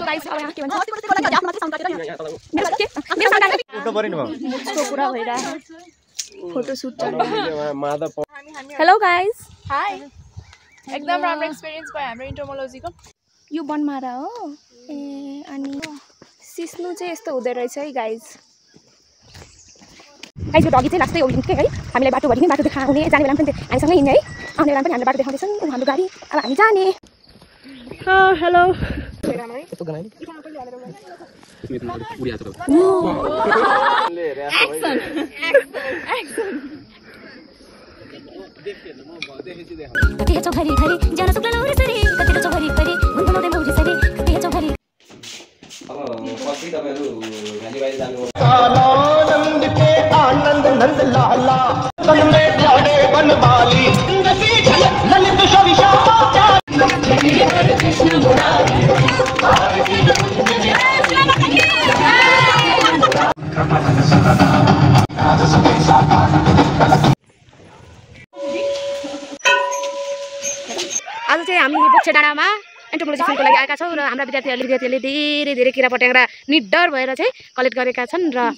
Guys अब यहाँ के भन्छ कुरा भइरहेको फोटो सुट चलिरहेको। Hello guys, high. एकदम राम्रो एक्सपिरियन्स भयो हाम्रो इन्टोमोलोजीको। यो बनमारा हो ए अनि सिस्नु चाहिँ यस्तो हुँदै रहेछ है गाइस। गाइस यो डगी चाहिँ लास्टै ओलिम्पिक है। हामीलाई बाटो भरि नै बाटो देखाउने, जाने बेलामा पनि हामीसँगै हिँड्ने है, आउने बेलामा पनि हामीले बाटो देखाउँदैछन्। हाम्रो गाडी अब हामी जाने। हेलो आज चाहिँ हामी बोक्से डाँडामा एन्टोमोलोजी फिल्डको लागि आएका छौँ र हाम्रा विद्यार्थीहरूले धेरै किरा पट्याङ्ग्रा निडर भएर चाहिँ कलेक्ट गरेका छन् र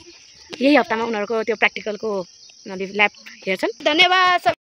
यही हप्तामा उनीहरूको त्यो प्र्याक्टिकलको ल्याब हेर्छन्। धन्यवाद।